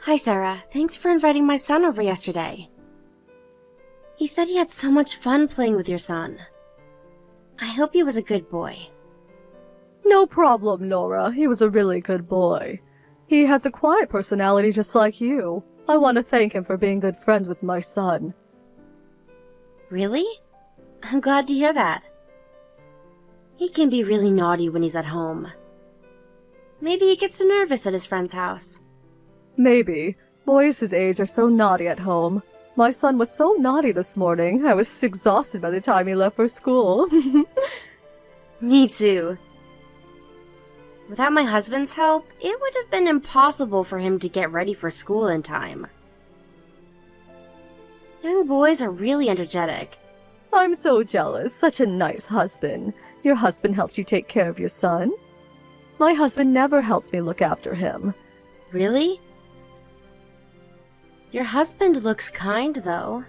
Hi, Sarah. Thanks for inviting my son over yesterday. He said he had so much fun playing with your son. I hope he was a good boy. No problem, Nora. He was a really good boy. He has a quiet personality just like you. I want to thank him for being good friends with my son. Really? I'm glad to hear that. He can be really naughty when he's at home. Maybe he gets nervous at his friend's house. Maybe. Boys his age are so naughty at home. My son was so naughty this morning, I was exhausted by the time he left for school. Me too. Without my husband's help, it would have been impossible for him to get ready for school in time. Young boys are really energetic. I'm so jealous. Such a nice husband. Your husband helps you take care of your son? My husband never helps me look after him. Really? Your husband looks kind, though.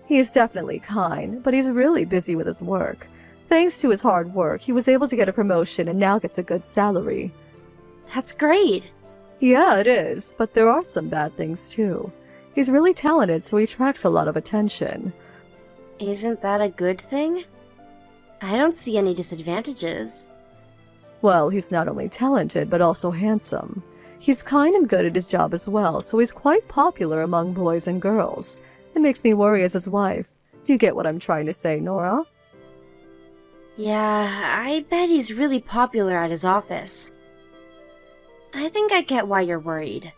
He is definitely kind, but he's really busy with his work. Thanks to his hard work, he was able to get a promotion and now gets a good salary. That's great. Yeah, it is, but there are some bad things too. He's really talented, so he attracts a lot of attention. Isn't that a good thing? I don't see any disadvantages. Well, he's not only talented, but also handsome. He's kind and good at his job as well, so he's quite popular among boys and girls. It makes me worry as his wife. Do you get what I'm trying to say, Nora? Yeah, I bet he's really popular at his office. I think I get why you're worried.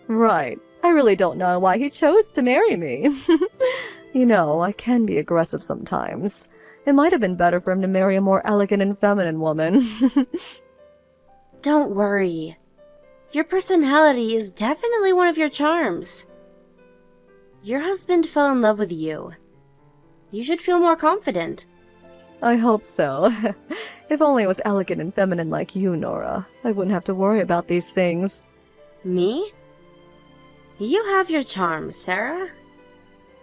Right. I really don't know why he chose to marry me. You know, I can be aggressive sometimes. It might have been better for him to marry a more elegant and feminine woman. Don't worry. Your personality is definitely one of your charms. Your husband fell in love with you. You should feel more confident. I hope so. If only I was elegant and feminine like you, Nora. I wouldn't have to worry about these things. Me? You have your charms, Sarah.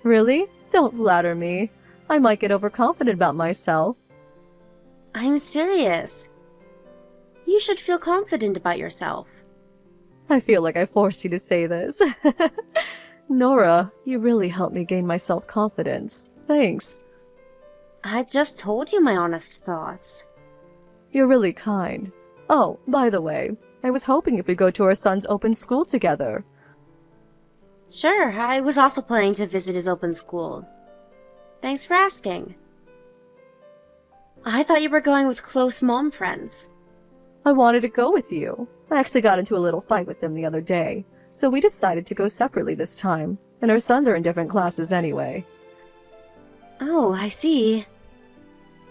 Really? Don't flatter me. I might get overconfident about myself. I'm serious. You should feel confident about yourself. I feel like I forced you to say this. Nora, you really helped me gain my self-confidence. Thanks. I just told you my honest thoughts. You're really kind. Oh, by the way, I was hoping if we go to our son's open school together. Sure, I was also planning to visit his open school. Thanks for asking. I thought you were going with close mom friends. I wanted to go with you. I actually got into a little fight with them the other day, so we decided to go separately this time, and our sons are in different classes anyway. Oh, I see.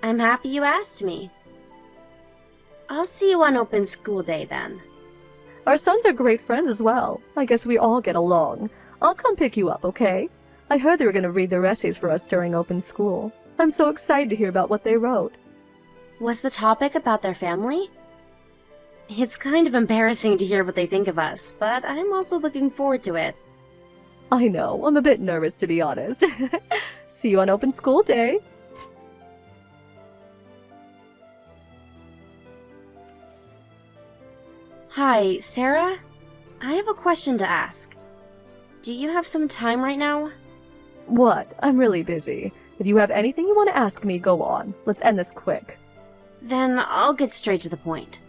I'm happy you asked me. I'll see you on open school day then. Our sons are great friends as well. I guess we all get along. I'll come pick you up, okay? I heard they were going to read their essays for us during open school. I'm so excited to hear about what they wrote. Was the topic about their family? It's kind of embarrassing to hear what they think of us, but I'm also looking forward to it. I know, I'm a bit nervous to be honest. See you on open school day. Hi, Sarah? I have a question to ask. Do you have some time right now? What? I'm really busy. If you have anything you want to ask me, go on. Let's end this quick. Then I'll get straight to the point.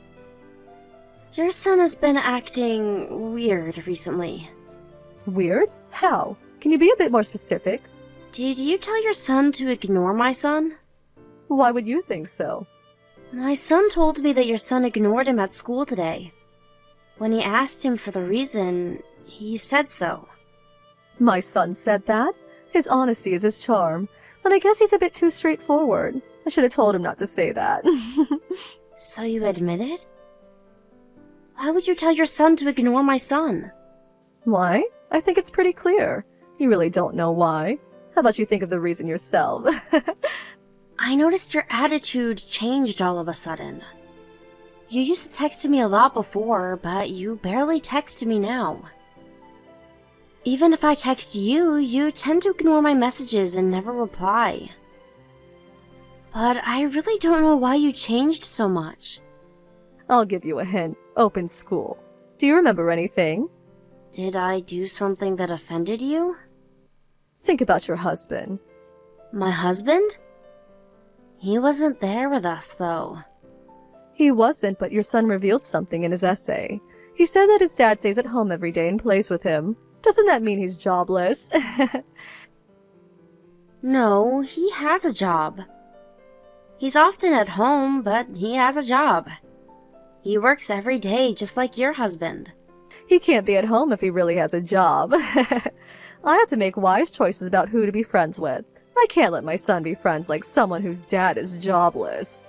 Your son has been acting weird recently. Weird? How? Can you be a bit more specific? Did you tell your son to ignore my son? Why would you think so? My son told me that your son ignored him at school today. When he asked him for the reason, he said so. My son said that? His honesty is his charm, but I guess he's a bit too straightforward. I should have told him not to say that. So you admit it? Why would you tell your son to ignore my son? Why? I think it's pretty clear. You really don't know why. How about you think of the reason yourself? I noticed your attitude changed all of a sudden. You used to text me a lot before, but you barely text me now. Even if I text you, you tend to ignore my messages and never reply. But I really don't know why you changed so much. I'll give you a hint. Open school. Do you remember anything? Did I do something that offended you? Think about your husband. My husband? He wasn't there with us, though. He wasn't, but your son revealed something in his essay. He said that his dad stays at home every day and plays with him. Doesn't that mean he's jobless? No, he has a job. He's often at home, but he has a job. He works every day, just like your husband. He can't be at home if he really has a job. I have to make wise choices about who to be friends with. I can't let my son be friends like someone whose dad is jobless.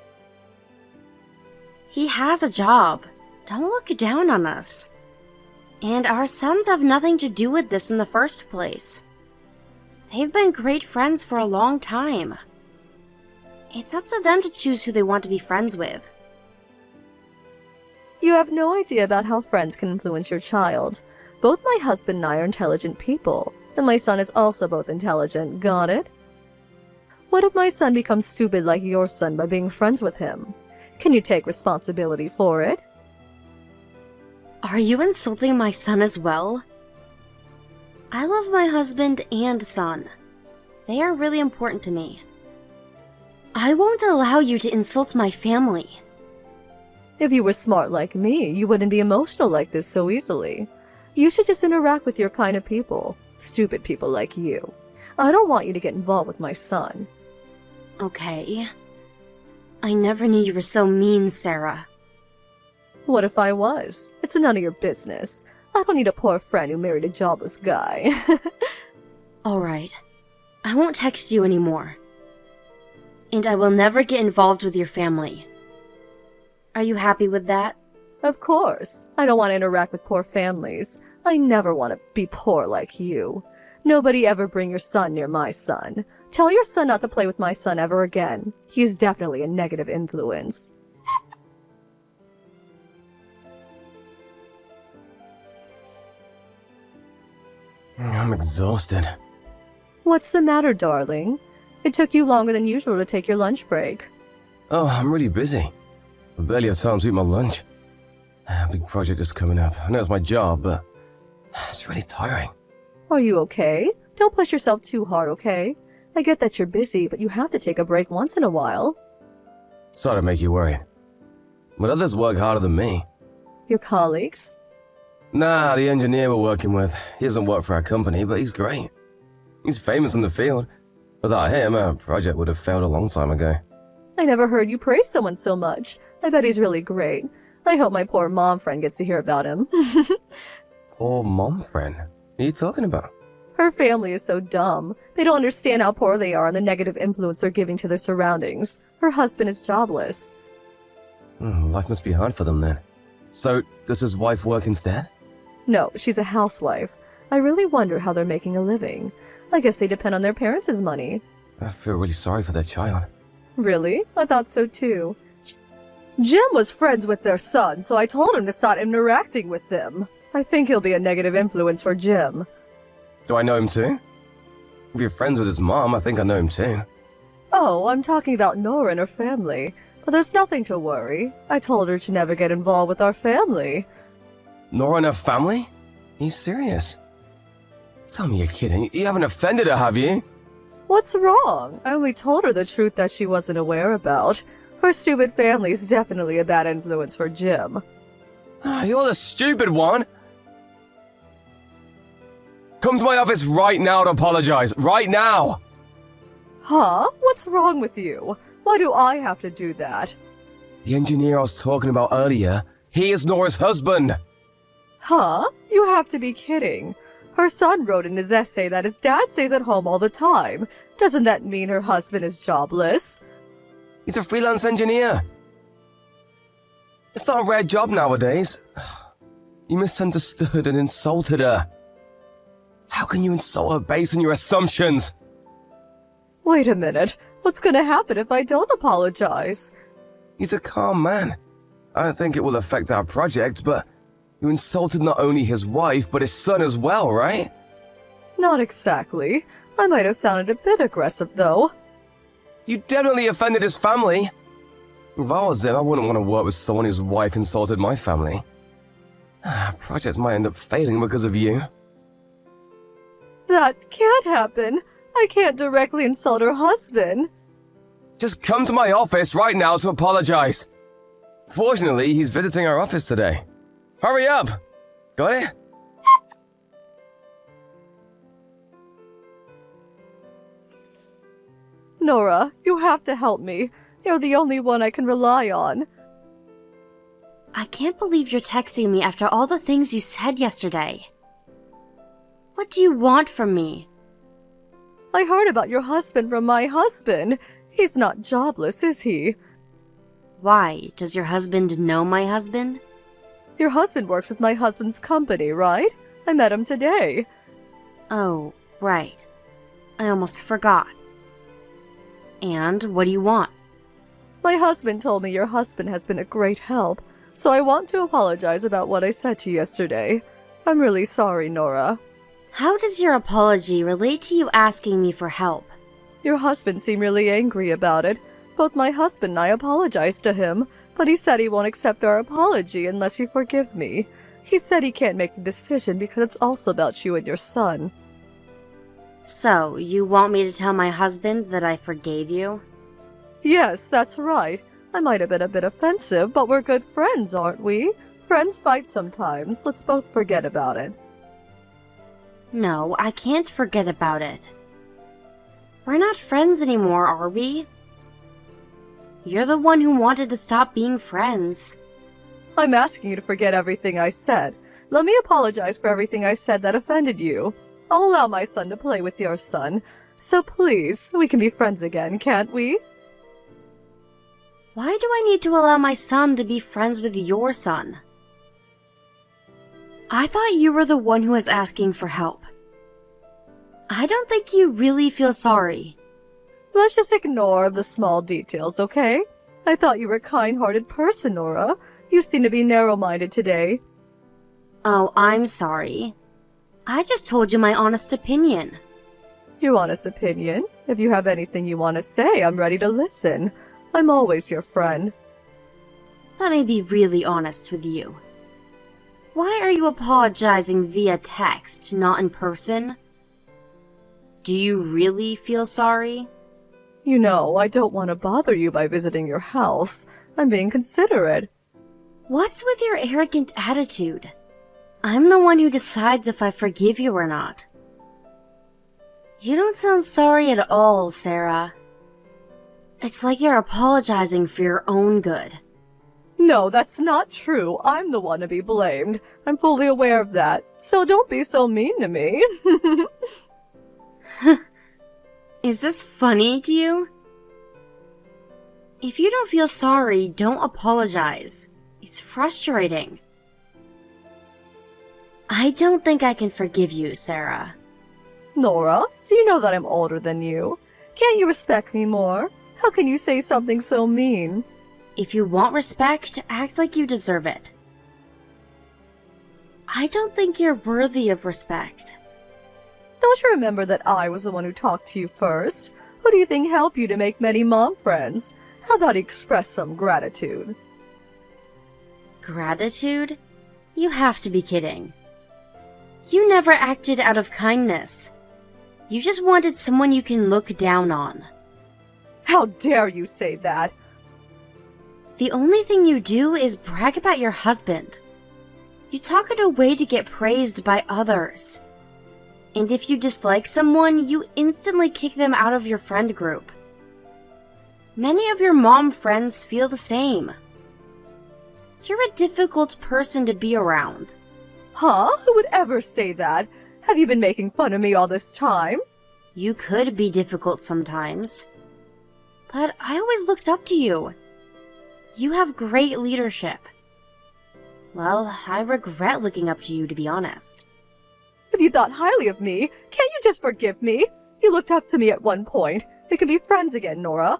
He has a job. Don't look down on us. And our sons have nothing to do with this in the first place. They've been great friends for a long time. It's up to them to choose who they want to be friends with. You have no idea about how friends can influence your child. Both my husband and I are intelligent people, and my son is also both intelligent, got it? What if my son becomes stupid like your son by being friends with him? Can you take responsibility for it? Are you insulting my son as well? I love my husband and son. They are really important to me. I won't allow you to insult my family. If you were smart like me, you wouldn't be emotional like this so easily. You should just interact with your kind of people, stupid people like you. I don't want you to get involved with my son. Okay. I never knew you were so mean, Sarah. What if I was? It's none of your business. I don't need a poor friend who married a jobless guy. Alright. I won't text you anymore. And I will never get involved with your family. Are you happy with that? Of course. I don't want to interact with poor families. I never want to be poor like you. Nobody ever bring your son near my son. Tell your son not to play with my son ever again. He is definitely a negative influence. I'm exhausted. What's the matter, darling? It took you longer than usual to take your lunch break. Oh, I'm really busy. I barely have time to eat my lunch. A big project is coming up. I know it's my job, but it's really tiring. Are you okay? Don't push yourself too hard, okay? I get that you're busy, but you have to take a break once in a while. Sorry to make you worried. But others work harder than me. Your colleagues? Nah, the engineer we're working with. He doesn't work for our company, but he's great. He's famous in the field. Without him, our project would have failed a long time ago. I never heard you praise someone so much. I bet he's really great. I hope my poor mom friend gets to hear about him. Poor mom friend. What are you talking about? Her family is so dumb. They don't understand how poor they are and the negative influence they're giving to their surroundings. Her husband is jobless. Life must be hard for them then. So, does his wife work instead? No, she's a housewife. I really wonder how they're making a living. I guess they depend on their parents' money. I feel really sorry for their child. Really? I thought so too. Jim was friends with their son, so I told him to start interacting with them. I think he'll be a negative influence for Jim. Do I know him too? If you're friends with his mom, I think I know him too. Oh, I'm talking about Nora and her family. But there's nothing to worry. I told her to never get involved with our family. Nora and her family? Are you serious? Tell me you're kidding. You haven't offended her, have you? What's wrong? I only told her the truth that she wasn't aware about. Her stupid family is definitely a bad influence for Jim. You're the stupid one! Come to my office right now to apologize. Right now! Huh? What's wrong with you? Why do I have to do that? The engineer I was talking about earlier, he is Nora's husband. Huh? You have to be kidding. Her son wrote in his essay that his dad stays at home all the time. Doesn't that mean her husband is jobless? He's a freelance engineer. It's not a rare job nowadays. You misunderstood and insulted her. How can you insult her based on your assumptions? Wait a minute. What's gonna happen if I don't apologize? He's a calm man. I don't think it will affect our project, but you insulted not only his wife, but his son as well, right? Not exactly. I might have sounded a bit aggressive, though. You definitely offended his family. If I was him, I wouldn't want to work with someone whose wife insulted my family. Project might end up failing because of you. That can't happen. I can't directly insult her husband. Just come to my office right now to apologize. Fortunately, he's visiting our office today. Hurry up! Got it? Nora, you have to help me. You're the only one I can rely on. I can't believe you're texting me after all the things you said yesterday. What do you want from me? I heard about your husband from my husband. He's not jobless, is he? Why? Does your husband know my husband? Your husband works with my husband's company, right? I met him today. Oh, right. I almost forgot. And what do you want? My husband told me your husband has been a great help, so I want to apologize about what I said to you yesterday. I'm really sorry, Nora. How does your apology relate to you asking me for help? Your husband seemed really angry about it. Both my husband and I apologized to him, but he said he won't accept our apology unless you forgive me. He said he can't make the decision because it's also about you and your son. So, you want me to tell my husband that I forgave you? Yes, that's right. I might have been a bit offensive, but we're good friends, aren't we? Friends fight sometimes. Let's both forget about it. No, I can't forget about it. We're not friends anymore, are we? You're the one who wanted to stop being friends. I'm asking you to forget everything I said. Let me apologize for everything I said that offended you. I'll allow my son to play with your son. So please, we can be friends again, can't we? Why do I need to allow my son to be friends with your son? I thought you were the one who was asking for help. I don't think you really feel sorry. Let's just ignore the small details, okay? I thought you were a kind-hearted person, Nora. You seem to be narrow-minded today. Oh, I'm sorry. I just told you my honest opinion. Your honest opinion? If you have anything you want to say, I'm ready to listen. I'm always your friend. Let me be really honest with you. Why are you apologizing via text, not in person? Do you really feel sorry? You know, I don't want to bother you by visiting your house. I'm being considerate. What's with your arrogant attitude? I'm the one who decides if I forgive you or not. You don't sound sorry at all, Sarah. It's like you're apologizing for your own good. No, that's not true. I'm the one to be blamed. I'm fully aware of that. So don't be so mean to me. Is this funny to you? If you don't feel sorry, don't apologize. It's frustrating. I don't think I can forgive you, Sarah. Nora, do you know that I'm older than you? Can't you respect me more? How can you say something so mean? If you want respect, act like you deserve it. I don't think you're worthy of respect. Don't you remember that I was the one who talked to you first? Who do you think helped you to make many mom friends? How about you express some gratitude? Gratitude? You have to be kidding. You never acted out of kindness. You just wanted someone you can look down on. How dare you say that? The only thing you do is brag about your husband. You talk it away to get praised by others. And if you dislike someone, you instantly kick them out of your friend group. Many of your mom friends feel the same. You're a difficult person to be around. Huh? Who would ever say that? Have you been making fun of me all this time? You could be difficult sometimes. But I always looked up to you. You have great leadership. Well, I regret looking up to you, to be honest. If you thought highly of me, can't you just forgive me? You looked up to me at one point. We can be friends again, Nora.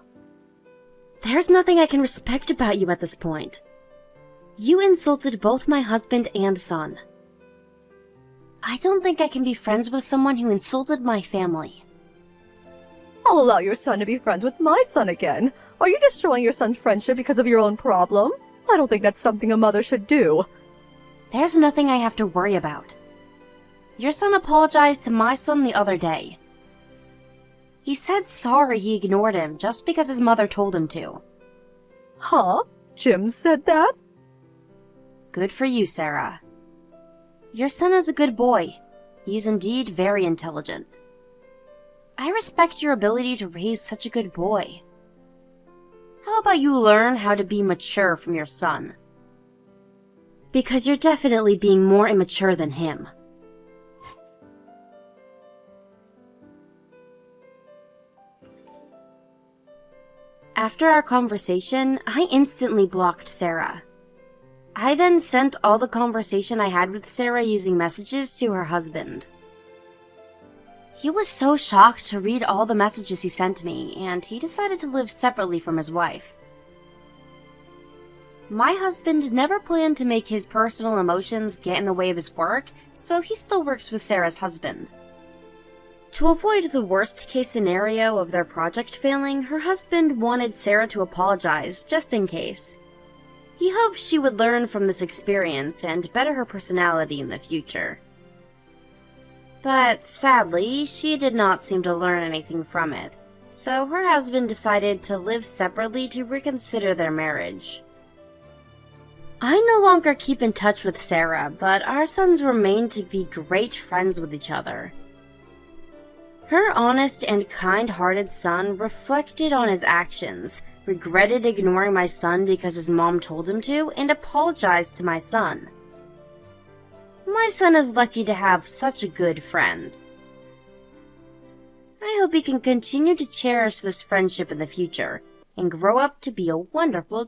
There's nothing I can respect about you at this point. You insulted both my husband and son. I don't think I can be friends with someone who insulted my family. I'll allow your son to be friends with my son again. Are you destroying your son's friendship because of your own problem? I don't think that's something a mother should do. There's nothing I have to worry about. Your son apologized to my son the other day. He said sorry he ignored him just because his mother told him to. Huh? Jim said that? Good for you, Sarah. Your son is a good boy. He's indeed very intelligent. I respect your ability to raise such a good boy. How about you learn how to be mature from your son? Because you're definitely being more immature than him. After our conversation, I instantly blocked Sarah. I then sent all the conversation I had with Sarah using messages to her husband. He was so shocked to read all the messages he sent me, and he decided to live separately from his wife. My husband never planned to make his personal emotions get in the way of his work, so he still works with Sarah's husband. To avoid the worst-case scenario of their project failing, her husband wanted Sarah to apologize, just in case. He hoped she would learn from this experience and better her personality in the future. But sadly, she did not seem to learn anything from it, so her husband decided to live separately to reconsider their marriage. I no longer keep in touch with Sarah, but our sons remain to be great friends with each other. Her honest and kind-hearted son reflected on his actions, regretted ignoring my son because his mom told him to, and apologized to my son. My son is lucky to have such a good friend. I hope he can continue to cherish this friendship in the future, and grow up to be a wonderful